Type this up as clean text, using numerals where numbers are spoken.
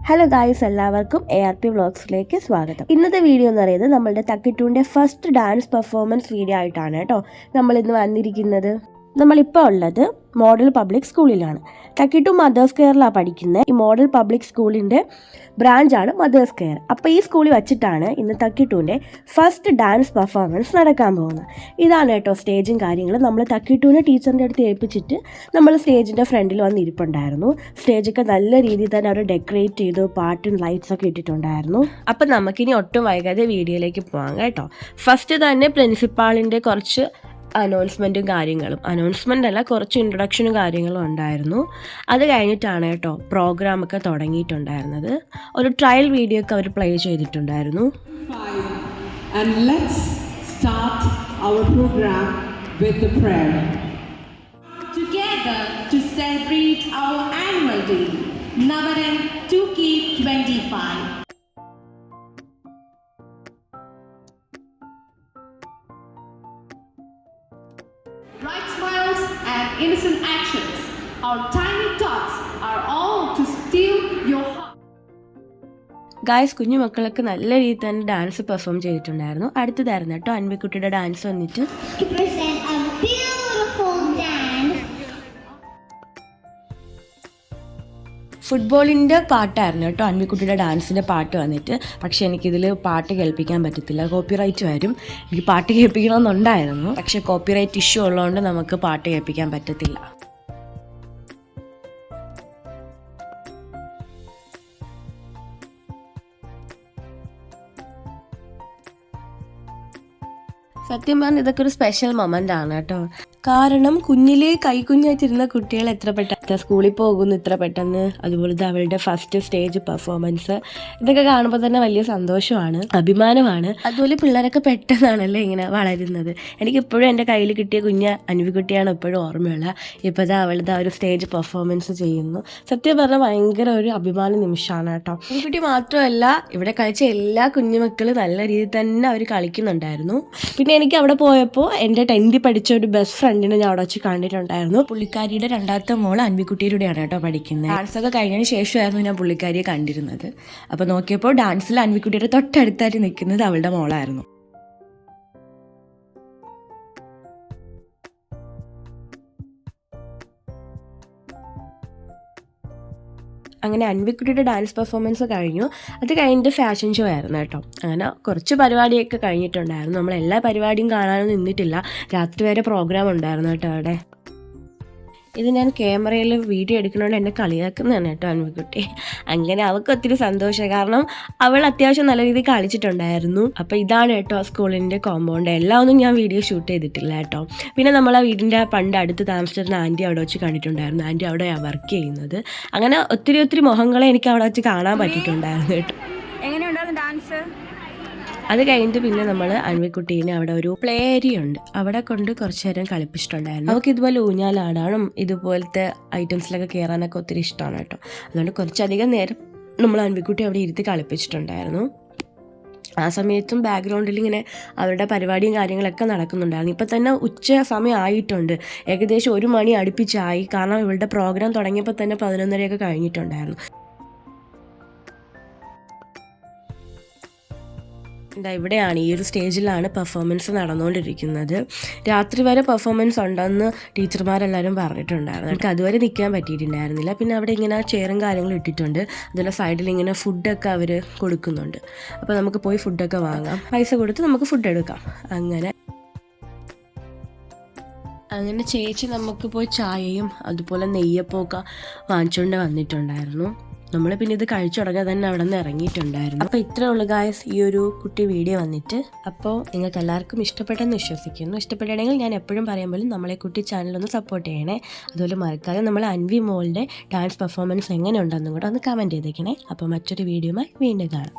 Hello guys, എല്ലാവർക്കും ARP വ്ളോഗ്സിലേക്ക് സ്വാഗതം. ഇന്നത്തെ വീഡിയോ എന്ന് പറയുന്നത് നമ്മളുടെ തക്കിട്ടൂൻ്റെ ഫസ്റ്റ് ഡാൻസ് പെർഫോമൻസ് വീഡിയോ ആയിട്ടാണ് കേട്ടോ നമ്മളിന്ന് വന്നിരിക്കുന്നത്. നമ്മളിപ്പോൾ ഉള്ളത് മോഡൽ പബ്ലിക് സ്കൂളിലാണ്. തക്കിട്ടു മദേഴ്സ് കെയറിലാണ് പഠിക്കുന്നത്. ഈ മോഡൽ പബ്ലിക് സ്കൂളിൻ്റെ ബ്രാഞ്ചാണ് മദേഴ്സ് കെയർ. അപ്പോൾ ഈ സ്കൂളിൽ വച്ചിട്ടാണ് ഇന്ന് തക്കിട്ടൂൻ്റെ ഫസ്റ്റ് ഡാൻസ് പെർഫോമൻസ് നടക്കാൻ പോകുന്നത്. ഇതാണ് കേട്ടോ സ്റ്റേജും കാര്യങ്ങളും. നമ്മൾ തക്കിട്ടൂനെ ടീച്ചറിൻ്റെ അടുത്ത് ഏൽപ്പിച്ചിട്ട് നമ്മൾ സ്റ്റേജിൻ്റെ ഫ്രണ്ടിൽ വന്ന് ഇരിപ്പുണ്ടായിരുന്നു. സ്റ്റേജൊക്കെ നല്ല രീതിയിൽ തന്നെ അവർ ഡെക്കറേറ്റ് ചെയ്തു, പാട്ടും ലൈറ്റ്സൊക്കെ ഇട്ടിട്ടുണ്ടായിരുന്നു. അപ്പം നമുക്കിനി ഒട്ടും വൈകാതെ വീഡിയോയിലേക്ക് പോകാം കേട്ടോ. ഫസ്റ്റ് തന്നെ പ്രിൻസിപ്പാളിൻ്റെ കുറച്ച് അനൗൺസ്മെൻ്റ് അല്ല, കുറച്ച് ഇൻട്രൊഡക്ഷനും കാര്യങ്ങളും ഉണ്ടായിരുന്നു. അത് കഴിഞ്ഞിട്ടാണ് കേട്ടോ പ്രോഗ്രാമൊക്കെ തുടങ്ങിയിട്ടുണ്ടായിരുന്നത്. ഒരു ട്രയൽ വീഡിയോ ഒക്കെ അവർ പ്ലേ ചെയ്തിട്ടുണ്ടായിരുന്നു. And let's start our program with the prayer. Together to celebrate our annual day, Navaran 2K25. Bright smiles and innocent actions, our tiny thoughts are all to steal your heart. Guys, കുഞ്ഞു മക്കളൊക്കെ നല്ല രീതിയിൽ തന്നെ dance perform ചെയ്തിട്ടുണ്ടായിരുന്നു. അടുത്തതായിരുന്നു കേട്ടോ അൻവിക്കുട്ടിയുടെ dance വന്നിട്ട്. ഫുട്ബോളിൻ്റെ പാട്ടായിരുന്നു കേട്ടോ അൻവിക്കുട്ടിയുടെ ഡാൻസിൻ്റെ പാട്ട് വന്നിട്ട്. പക്ഷേ എനിക്കിതിൽ പാട്ട് കേൾപ്പിക്കാൻ പറ്റത്തില്ല, കോപ്പിറൈറ്റ് വരും. എനിക്ക് പാട്ട് കേൾപ്പിക്കണമെന്നുണ്ടായിരുന്നു, പക്ഷേ കോപ്പിറൈറ്റ് ഇഷ്യൂ ഉള്ളതുകൊണ്ട് നമുക്ക് പാട്ട് കേൾപ്പിക്കാൻ പറ്റത്തില്ല. സത്യം പറഞ്ഞാൽ ഇതൊക്കെ ഒരു സ്പെഷ്യൽ മൊമെൻ്റ് ആണ് കേട്ടോ. കാരണം കുഞ്ഞിലേ കൈക്കുഞ്ഞായിട്ടിരുന്ന കുട്ടികൾ എത്ര പെട്ടെന്ന് സ്കൂളിൽ പോകുന്നു, ഇത്ര പെട്ടെന്ന്. അതുപോലെ അവളുടെ ഫസ്റ്റ് സ്റ്റേജ് പെർഫോമൻസ്, ഇതൊക്കെ കാണുമ്പോൾ തന്നെ വലിയ സന്തോഷമാണ്, അഭിമാനമാണ്. അതുപോലെ പിള്ളേരൊക്കെ പെട്ടെന്നാണല്ലേ ഇങ്ങനെ വളരുന്നത്. എനിക്കിപ്പോഴും എൻ്റെ കയ്യിൽ കിട്ടിയ കുഞ്ഞ് അൻവിക്കുട്ടിയാണ് എപ്പോഴും ഓർമ്മയുള്ള. ഇപ്പോൾ അവളുടെ ഒരു സ്റ്റേജ് പെർഫോമൻസ് ചെയ്യുന്നു. സത്യം പറഞ്ഞാൽ ഭയങ്കര ഒരു അഭിമാന നിമിഷമാണ് കേട്ടോ. അൻവിക്കുട്ടി മാത്രമല്ല, ഇവിടെ കളിച്ച എല്ലാ കുഞ്ഞുമക്കളും നല്ല രീതിയിൽ തന്നെ അവർ കളിക്കുന്നുണ്ടായിരുന്നു. പിന്നെ എനിക്ക് അവിടെ പോയപ്പോൾ എൻ്റെ 10th പഠിച്ച ഒരു ബെസ്റ്റ് ഫ്രണ്ടിനെ ഞാൻ അവിടെ വെച്ച് കണ്ടിട്ടുണ്ടായിരുന്നു. പുള്ളിക്കാരിയുടെ രണ്ടാമത്തെ മോൾ അൻവിക്കുട്ടിയിലൂടെയാണ് കേട്ടോ പഠിക്കുന്നത്. ഡാൻസൊക്കെ കഴിഞ്ഞതിന് ശേഷമായിരുന്നു ഞാൻ പുള്ളിക്കാരിയെ കണ്ടിരുന്നത്. അപ്പോൾ നോക്കിയപ്പോൾ ഡാൻസിൽ അൻവിക്കുട്ടിയുടെ തൊട്ടടുത്തായിട്ട് നിൽക്കുന്നത് അവളുടെ മോളായിരുന്നു. അങ്ങനെ അൻവിക്കുട്ടിയുടെ ഡാൻസ് പെർഫോമൻസ് കഴിഞ്ഞു. അത് കഴിഞ്ഞിട്ട് ഫാഷൻ ഷോ ആയിരുന്നു കേട്ടോ. അങ്ങനെ കുറച്ച് പരിപാടിയൊക്കെ കഴിഞ്ഞിട്ടുണ്ടായിരുന്നു. നമ്മളെല്ലാ പരിപാടിയും കാണാനൊന്നും നിന്നിട്ടില്ല. രാത്രി വരെ പ്രോഗ്രാം ഉണ്ടായിരുന്നു കേട്ടോ അവിടെ. ഇത് ഞാൻ ക്യാമറയിൽ വീഡിയോ എടുക്കുന്നതുകൊണ്ട് എന്നെ കളിയാക്കുന്നതാണ് കേട്ടോ അൻവിക്കുട്ടി. അങ്ങനെ അവൾക്ക് ഒത്തിരി സന്തോഷമായി, കാരണം അവൾ അത്യാവശ്യം നല്ല രീതിയിൽ കളിച്ചിട്ടുണ്ടായിരുന്നു. അപ്പോൾ ഇതാണ് കേട്ടോ സ്കൂളിൻ്റെ കോമ്പൗണ്ട്. എല്ലാം ഒന്നും ഞാൻ വീഡിയോ ഷൂട്ട് ചെയ്തിട്ടില്ല കേട്ടോ. പിന്നെ നമ്മൾ ആ വീടിൻ്റെ പണ്ട് അടുത്ത് താമസിച്ചിരുന്ന ആൻറ്റി അവിടെ വെച്ച് കണ്ടിട്ടുണ്ടായിരുന്നു. ആൻറ്റി അവിടെ വർക്ക് ചെയ്യുന്നത്. അങ്ങനെ ഒത്തിരി മുഖങ്ങളെ എനിക്ക് അവിടെ വെച്ച് കാണാൻ പറ്റിയിട്ടുണ്ടായിരുന്നു കേട്ടോ. എങ്ങനെയുണ്ടായിരുന്നു ഡാൻസ്? അത് കഴിഞ്ഞിട്ട് പിന്നെ നമ്മൾ അൻവിക്കുട്ടീനെ അവിടെ ഒരു പ്ലേ ഏരിയ ഉണ്ട്, അവിടെ കൊണ്ട് കുറച്ച് നേരം കളിപ്പിച്ചിട്ടുണ്ടായിരുന്നു. അവൾക്ക് ഇതുപോലെ ഊഞ്ഞാലാടാനും ഇതുപോലത്തെ ഐറ്റംസിലൊക്കെ കയറാനൊക്കെ ഒത്തിരി ഇഷ്ടമാണ് കേട്ടോ. അതുകൊണ്ട് കുറച്ചധികം നേരം നമ്മൾ അൻവിക്കുട്ടി അവിടെ ഇരുത്തി കളിപ്പിച്ചിട്ടുണ്ടായിരുന്നു. ആ സമയത്തും ബാക്ക്ഗ്രൗണ്ടിൽ ഇങ്ങനെ അവരുടെ പരിപാടിയും കാര്യങ്ങളൊക്കെ നടക്കുന്നുണ്ടായിരുന്നു. ഇപ്പം തന്നെ ഉച്ച സമയം ആയിട്ടുണ്ട്, ഏകദേശം 1 മണി അടുപ്പിച്ചായി. കാരണം ഇവളുടെ പ്രോഗ്രാം തുടങ്ങിയപ്പോൾ തന്നെ 11:30 കഴിഞ്ഞിട്ടുണ്ടായിരുന്നു. ഇവിടെയാണ്, ഈ ഒരു സ്റ്റേജിലാണ് പെർഫോമൻസ് നടന്നുകൊണ്ടിരിക്കുന്നത്. രാത്രി വരെ പെർഫോമൻസ് ഉണ്ടെന്ന് ടീച്ചർമാരെല്ലാവരും പറഞ്ഞിട്ടുണ്ടായിരുന്നു. എനിക്ക് അതുവരെ നിൽക്കാൻ പറ്റിയിട്ടുണ്ടായിരുന്നില്ല. പിന്നെ അവിടെ ഇങ്ങനെ ചെയറും കാര്യങ്ങളും ഇട്ടിട്ടുണ്ട്. അതുപോലെ സൈഡിൽ ഇങ്ങനെ ഫുഡൊക്കെ അവർ കൊടുക്കുന്നുണ്ട്. അപ്പോൾ നമുക്ക് പോയി ഫുഡൊക്കെ വാങ്ങാം, പൈസ കൊടുത്ത് നമുക്ക് ഫുഡ് എടുക്കാം. അങ്ങനെ ചേച്ചി നമുക്ക് പോയി ചായയും അതുപോലെ നെയ്യപ്പമൊക്കെ വാങ്ങിച്ചുകൊണ്ട് വന്നിട്ടുണ്ടായിരുന്നു. നമ്മൾ പിന്നെ ഇത് കഴിച്ചു തുടങ്ങാൻ തന്നെ അവിടെ നിന്ന് ഇറങ്ങിയിട്ടുണ്ടായിരുന്നു. അപ്പോൾ ഇത്രേ ഉള്ളൂ ഗായ്സ് ഈ ഒരു കുട്ടി വീഡിയോ വന്നിട്ട്. അപ്പോൾ നിങ്ങൾക്ക് എല്ലാവർക്കും ഇഷ്ടപ്പെട്ടെന്ന് വിശ്വസിക്കുന്നു. ഇഷ്ടപ്പെട്ടിട്ടുണ്ടെങ്കിൽ ഞാൻ എപ്പോഴും പറയുമ്പോൾ നമ്മളെ കുട്ടി ചാനലൊന്ന് സപ്പോർട്ട് ചെയ്യണേ. അതുപോലെ മറക്കാതെ നമ്മൾ അൻവി മോളുടെ ഡാൻസ് പെർഫോമൻസ് എങ്ങനെ ഉണ്ടെന്നും കൂടെ ഒന്ന് കമൻറ്റ് ചെയ്തേക്കണേ. അപ്പോൾ മറ്റൊരു വീഡിയോയുമായി വീണ്ടും കാണാം.